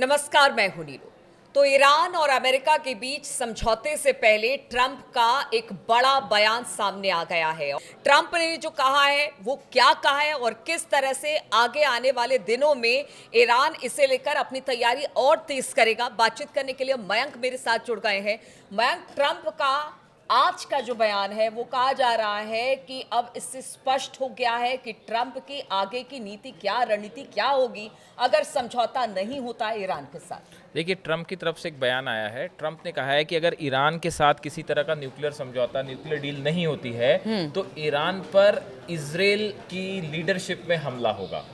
नमस्कार, मैं हूं नीलू। तो ईरान और अमेरिका के बीच समझौते से पहले ट्रंप का एक बड़ा बयान सामने आ गया है। ट्रंप ने जो कहा है वो क्या कहा है और किस तरह से आगे आने वाले दिनों में ईरान इसे लेकर अपनी तैयारी और तेज करेगा, बातचीत करने के लिए मयंक मेरे साथ जुड़ गए हैं। मयंक, ट्रंप का आज का जो बयान है वो कहा जा रहा है कि अब इससे स्पष्ट हो गया है कि ट्रंप की आगे की नीति क्या, रणनीति क्या होगी अगर समझौता नहीं होता है ईरान के साथ। देखिए, ट्रंप की तरफ से एक बयान आया है। ट्रंप ने कहा है कि अगर ईरान के साथ किसी तरह का न्यूक्लियर समझौता, न्यूक्लियर डील नहीं होती है तो ईरान पर इजराइल की लीडरशिप में हमला होगा।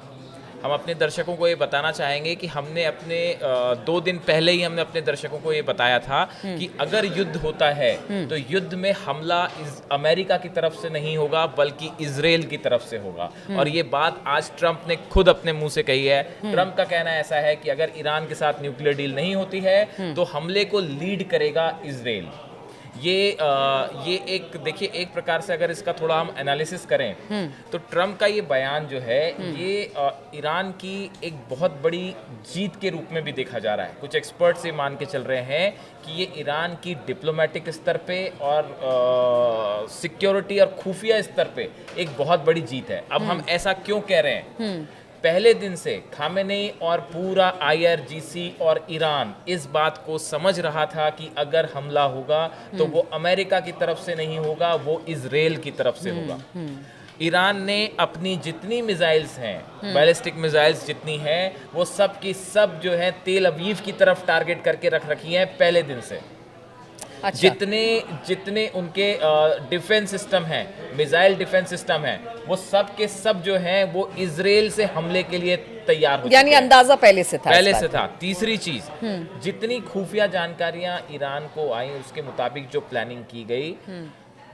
हम अपने दर्शकों को ये बताना चाहेंगे कि हमने अपने 2 दिन पहले ही हमने अपने दर्शकों को ये बताया था कि अगर युद्ध होता है तो युद्ध में हमला अमेरिका की तरफ से नहीं होगा बल्कि इजराइल की तरफ से होगा। और ये बात आज ट्रंप ने खुद अपने मुंह से कही है। ट्रंप का कहना ऐसा है कि अगर ईरान के साथ न्यूक्लियर डील नहीं होती है तो हमले को लीड करेगा इजराइल। ये एक देखिए, एक प्रकार से अगर इसका थोड़ा हम एनालिसिस करें तो ट्रंप का ये बयान जो है ये ईरान की एक बहुत बड़ी जीत के रूप में भी देखा जा रहा है। कुछ एक्सपर्ट्स ये मान के चल रहे हैं कि ये ईरान की डिप्लोमेटिक स्तर पे और सिक्योरिटी और खुफिया स्तर पे एक बहुत बड़ी जीत है। अब हम ऐसा क्यों कह रहे हैं? पहले दिन से खामेनेई और पूरा आईआरजीसी और ईरान इस बात को समझ रहा था कि अगर हमला होगा तो वो अमेरिका की तरफ से नहीं होगा, वो इजराइल की तरफ से होगा। ईरान ने अपनी जितनी मिसाइल्स हैं, बैलिस्टिक मिसाइल्स जितनी हैं, वो सब की सब जो है तेल अवीव की तरफ टारगेट करके रख रखी हैं पहले दिन से। अच्छा। जितने उनके डिफेंस सिस्टम हैं, मिसाइल डिफेंस सिस्टम हैं, वो सब के सब जो हैं वो इजराइल से हमले के लिए तैयार हो, यानी अंदाजा पहले से था। तीसरी चीज, जितनी खुफिया जानकारियां ईरान को आई उसके मुताबिक जो प्लानिंग की गई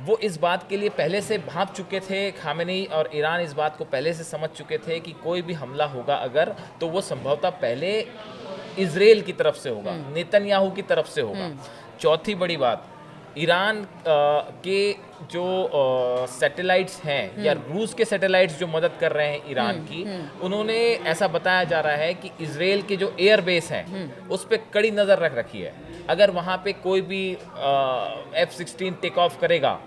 वो इस बात के लिए पहले से भांप चुके थे। खामेनेई और ईरान इस बात को पहले से समझ चुके थे कि कोई भी हमला होगा अगर, तो वो संभवतः पहले इजराइल की तरफ से होगा, नेतन्याहू की तरफ से होगा। चौथी बड़ी बात, ईरान के जो सैटेलाइट्स हैं या रूस के सैटेलाइट्स जो मदद कर रहे हैं ईरान की, उन्होंने ऐसा बताया जा रहा है कि इजराइल के जो एयर बेस हैं उस पर कड़ी नज़र रख रखी है। अगर वहाँ पे कोई भी F-16 टेक ऑफ करेगा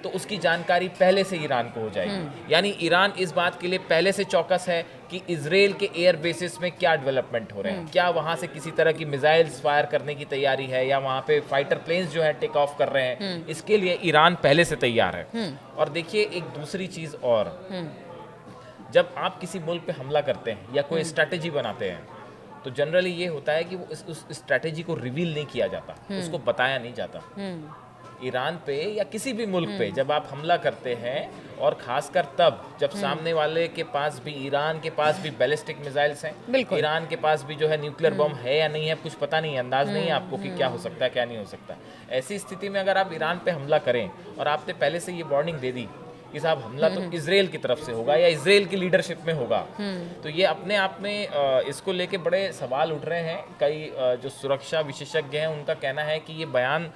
तो उसकी जानकारी पहले से ईरान को हो जाएगी। यानी ईरान इस बात के लिए पहले से चौकस है कि इजराइल के एयर बेसिस में क्या डेवलपमेंट हो रहे हैं, क्या वहां से किसी तरह की मिसाइल्स फायर करने की तैयारी है या वहां पे फाइटर प्लेन्स जो है टेक ऑफ कर रहे हैं, इसके लिए ईरान पहले से तैयार है। और देखिए, एक दूसरी चीज और, जब आप किसी मुल्क पे हमला करते हैं या कोई स्ट्रैटेजी बनाते हैं तो जनरली ये होता है कि वो उस स्ट्रैटेजी को रिवील नहीं किया जाता, उसको बताया नहीं जाता। ईरान पे या किसी भी मुल्क पे जब आप हमला करते हैं, और खासकर तब जब सामने वाले के पास भी, ईरान के पास भी बैलिस्टिक मिसाइल्स हैं, ईरान के पास भी जो है न्यूक्लियर बम है या नहीं है, कुछ पता नहीं है, अंदाज नहीं है आपको कि क्या हो सकता है क्या नहीं हो सकता। ऐसी स्थिति में अगर आप ईरान पे हमला करें और आपने पहले से ये वार्निंग दे दी कि साहब हमला तो इजराइल की तरफ से होगा या इजराइल की लीडरशिप में होगा, तो ये अपने आप में इसको लेके बड़े सवाल उठ रहे हैं। कई जो सुरक्षा विशेषज्ञ हैं उनका कहना है कि ये बयान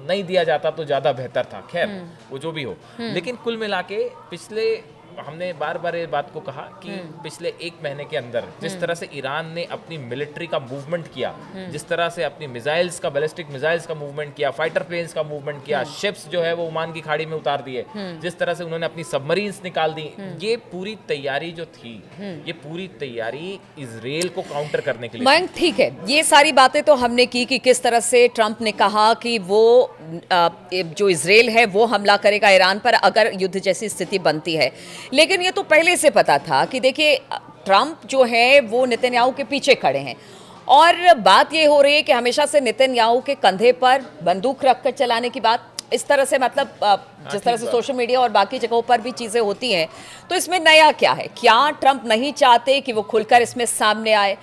नहीं दिया जाता तो ज़्यादा बेहतर था। खैर, वो जो भी हो, लेकिन कुल मिला के पिछले, हमने बार बार ये बात को कहा कि पिछले 1 महीने के अंदर जिस तरह से ईरान ने अपनी मिलिट्री का मूवमेंट किया, जिस तरह से अपनी मिसाइल्स का, बैलिस्टिक मिसाइल्स का मूवमेंट किया, फाइटर प्लेन्स का मूवमेंट किया, शिप्स जो है वो ओमान की खाड़ी में उतार दिए, जिस तरह से उन्होंने अपनी सबमरीन्स निकाल दी, ये पूरी तैयारी जो थी, ये पूरी तैयारी इजराइल को काउंटर करने के लिए। मयंक, ठीक है, ये सारी बातें तो हमने की कि किस तरह से ट्रंप ने कहा कि वो जो इजराइल है वो हमला करेगा ईरान पर अगर युद्ध जैसी स्थिति बनती है। लेकिन ये तो पहले से पता था कि देखिए, ट्रंप जो है वो नेतन्याहू के पीछे खड़े हैं और बात ये हो रही है कि हमेशा से नेतन्याहू के कंधे पर बंदूक रखकर चलाने की बात, इस तरह से, मतलब जिस तरह से सोशल मीडिया और बाकी जगहों पर भी चीज़ें होती हैं, तो इसमें नया क्या है? क्या ट्रंप नहीं चाहते कि वो खुलकर इसमें सामने आए?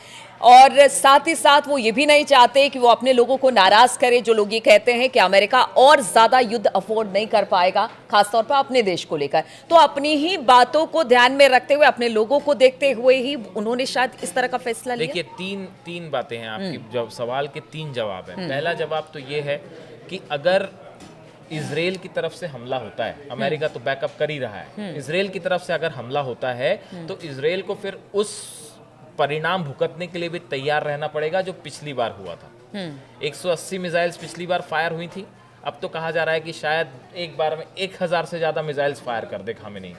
और साथ ही साथ वो ये भी नहीं चाहते कि वो अपने लोगों को नाराज करे, जो लोग ये कहते हैं कि अमेरिका और ज़्यादा युद्ध अफोर्ड नहीं कर पाएगा, खासतौर पर अपने देश को लेकर। तो अपनी ही बातों को ध्यान में रखते हुए, अपने लोगों को देखते हुए ही उन्होंने शायद इस तरह का फैसला लिया। देखिए, तीन बातें हैं आपकी, जब सवाल के 3 जवाब हैं। पहला जवाब तो ये है कि अगर इजराइल की तरफ से हमला होता है, अमेरिका तो बैकअप कर ही रहा है, इजराइल की तरफ से अगर हमला होता है तो इजराइल को फिर उस परिणाम भुगतने के लिए भी तैयार रहना पड़ेगा, जो पिछली बार हुआ था। 180 मिसाइल्स पिछली बार फायर हुई थी, अब तो कहा जा रहा है कि शायद एक बार में 1000 से ज़्यादा मिसाइल्स फायर कर दे खामेनी।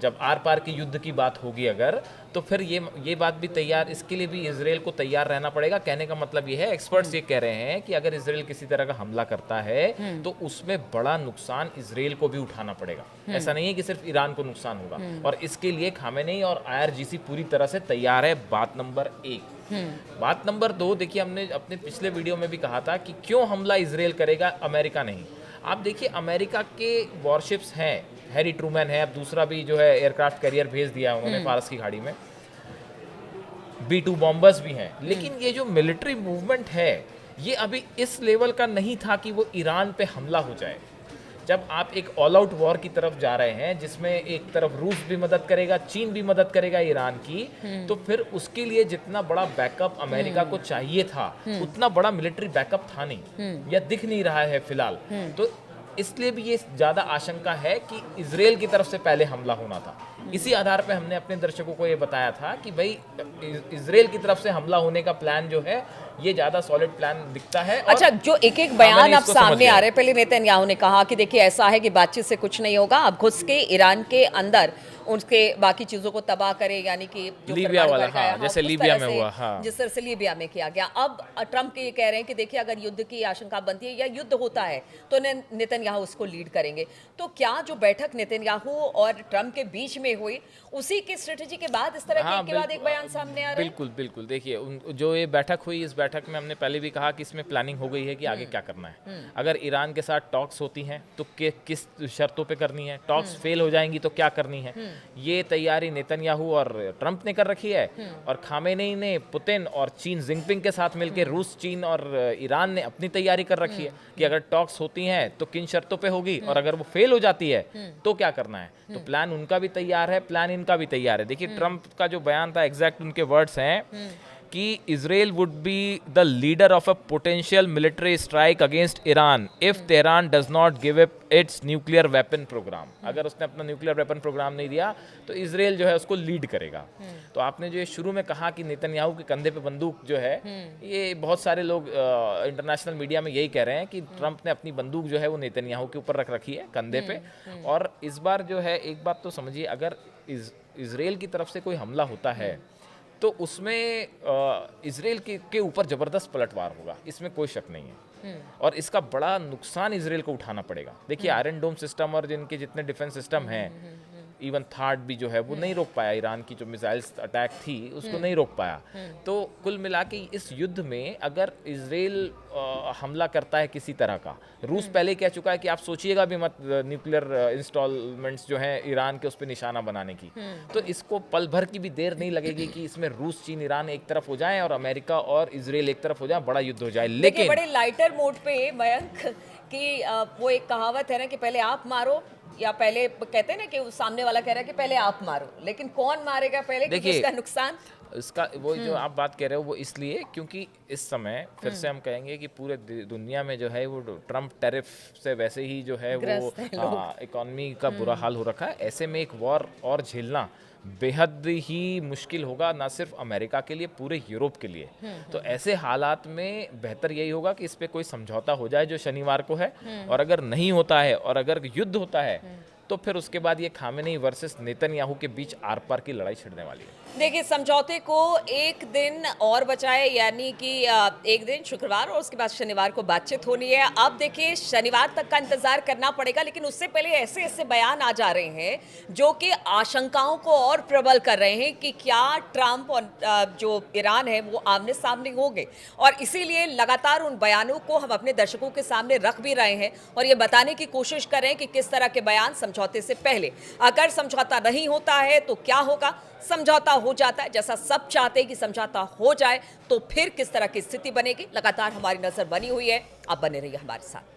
जब आर पार की युद्ध की बात होगी अगर, तो फिर ये बात भी तैयार, इसके लिए भी इसराइल को तैयार रहना पड़ेगा। कहने का मतलब ये है, एक्सपर्ट्स ये कह रहे हैं कि अगर इसराइल किसी तरह का हमला करता है तो उसमें बड़ा नुकसान इसराइल को भी उठाना पड़ेगा। ऐसा नहीं है कि सिर्फ ईरान को नुकसान होगा, और इसके लिए खामेनी और IRGC पूरी तरह से तैयार है। बात नंबर 1। बात नंबर 2, देखिए हमने अपने पिछले वीडियो में भी कहा था कि क्यों हमला इसराइल करेगा, अमेरिका नहीं। आप देखिए अमेरिका के वॉरशिप्स हैं, हैरी ट्रूमैन है, अब दूसरा भी जो है एयरक्राफ्ट कैरियर भेज दिया उन्होंने फारस की खाड़ी में, B-2 बॉम्बर्स भी हैं, लेकिन ये जो मिलिट्री मूवमेंट है ये अभी इस लेवल का नहीं था कि वो ईरान पे हमला हो जाए। जब आप एक ऑल आउट वॉर की तरफ जा रहे हैं जिसमें एक तरफ रूस भी मदद करेगा, चीन भी मदद करेगा ईरान की, तो फिर उसके लिए जितना बड़ा बैकअप अमेरिका को चाहिए था उतना बड़ा मिलिट्री बैकअप था नहीं, या दिख नहीं रहा है फिलहाल। तो इसलिए भी ये ज़्यादा आशंका है कि इजराइल की तरफ से पहले हमला होना था। इसी आधार पे हमने अपने दर्शकों को ये बताया था कि भाई इजराइल की तरफ से हमला होने का प्लान जो है ये ज़्यादा सॉलिड प्लान दिखता है। अच्छा, जो एक एक बयान अब सामने आ रहे हैं, पहले नेतन्याहू ने कहा कि देखिए ऐसा है कि बातचीत से कुछ नहीं होगा, अब घुस के ईरान के अंदर उसके बाकी चीजों को तबाह करे, यानी कि जो लीबिया वाला, हाँ, जैसे लीबिया में हुआ, हाँ, जिस तरह से लीबिया में किया गया। अब ट्रंप के ये कह रहे हैं कि देखिए अगर युद्ध की आशंका बनती है या युद्ध होता है तो नेतन्याहू उसको लीड करेंगे। तो क्या जो बैठक नेतन्याहू और ट्रंप के बीच में हुई उसी की स्ट्रेटेजी के बाद इस तरह के एक के बाद एक बयान सामने आ रहे हैं? बिल्कुल बिल्कुल। देखिए जो ये बैठक हुई, इस बैठक में हमने पहले भी कहा कि इसमें प्लानिंग हो गई है कि आगे क्या करना है। अगर ईरान के साथ टॉक्स होती हैं तो किस शर्तों पे करनी है, टॉक्स फेल हो जाएंगी तो क्या करनी है, ये तैयारी नेतन्याहू और ट्रंप ने कर रखी है। और खामेनी ने पुतिन और चीन जिनपिंग के साथ मिलकर रूस, चीन और ईरान ने अपनी तैयारी कर रखी है कि अगर टॉक्स होती हैं तो किन शर्तों पे होगी, और अगर वो फेल हो जाती है तो क्या करना है। तो प्लान उनका भी तैयार है, प्लान इनका भी तैयार है। देखिए ट्रंप का जो बयान था, एग्जैक्ट उनके वर्ड्स हैं कि Israel would be the leader of a potential military strike against Iran if Tehran does not give up its nuclear weapon program. अगर उसने अपना न्यूक्लियर वेपन प्रोग्राम नहीं दिया तो इजराइल जो है उसको लीड करेगा। तो आपने जो ये शुरू में कहा कि नेतन्याहू के कंधे पे बंदूक जो है, ये बहुत सारे लोग इंटरनेशनल मीडिया में यही कह रहे हैं कि ट्रंप ने अपनी बंदूक जो है वो नेतन्याहू के ऊपर रख रखी है, कंधे पे। और इस बार जो है एक बात तो समझिए, अगर इजराइल की तरफ से कोई हमला होता है तो उसमें इजराइल के ऊपर ज़बरदस्त पलटवार होगा, इसमें कोई शक नहीं है। और इसका बड़ा नुकसान इजराइल को उठाना पड़ेगा। देखिए आयरन डोम सिस्टम और जिनके जितने डिफेंस सिस्टम हैं, इवन थार्ड भी जो है वो नहीं रोक पाया, ईरान की जो मिसाइल्स अटैक थी उसको नहीं रोक पाया। तो कुल मिला के इस युद्ध में अगर इजराइल हमला करता है किसी तरह का, रूस पहले कह चुका है कि आप सोचिएगा भी मत न्यूक्लियर इंस्टॉलमेंट्स जो हैं ईरान के उस पर निशाना बनाने की, तो इसको पल भर की भी देर नहीं लगेगी कि इसमें रूस, चीन, ईरान एक तरफ हो जाए और अमेरिका और इजराइल एक तरफ हो जाए, बड़ा युद्ध हो जाए। लेकिन बड़े लाइटर मोड पे मयंक कि वो एक कहावत है ना कि पहले आप मारो, या पहले कहते हैं ना कि सामने वाला कह रहा है कि पहले आप मारो, लेकिन कौन मारेगा पहले, क्योंकि इसका नुकसान, इसका वो जो आप बात कह रहे हो वो इसलिए क्योंकि इस समय फिर से हम कहेंगे कि पूरे दुनिया में जो है वो ट्रम्प टैरिफ से वैसे ही जो है वो इकोनॉमी का बुरा हाल हो रखा है। ऐसे में एक वॉर और झेलना बेहद ही मुश्किल होगा, ना सिर्फ अमेरिका के लिए, पूरे यूरोप के लिए। तो ऐसे हालात में बेहतर यही होगा कि इस पे कोई समझौता हो जाए जो शनिवार को है, और अगर नहीं होता है और अगर युद्ध होता है तो फिर उसके बाद ये खामेनी वर्सेस नेतन्याहू के बीच आर पार की लड़ाई छिड़ने वाली है। देखिए समझौते को एक दिन और बचाए, यानी कि एक दिन शुक्रवार और उसके बाद शनिवार को बातचीत होनी है। अब देखिए शनिवार तक का इंतजार करना पड़ेगा, लेकिन उससे पहले ऐसे ऐसे बयान आ जा रहे हैं जो कि आशंकाओं को और प्रबल कर रहे हैं कि क्या ट्रंप और जो ईरान है वो आमने सामने होंगे। और इसीलिए लगातार उन बयानों को हम अपने दर्शकों के सामने रख भी रहे हैं और ये बताने की कोशिश कर रहे हैं कि किस तरह के बयान समझौते से पहले, अगर समझौता नहीं होता है तो क्या होगा, समझौता हो जाता है जैसा सब चाहते हैं कि समझौता हो जाए तो फिर किस तरह की स्थिति बनेगी। लगातार हमारी नजर बनी हुई है, आप बने रहिए हमारे साथ।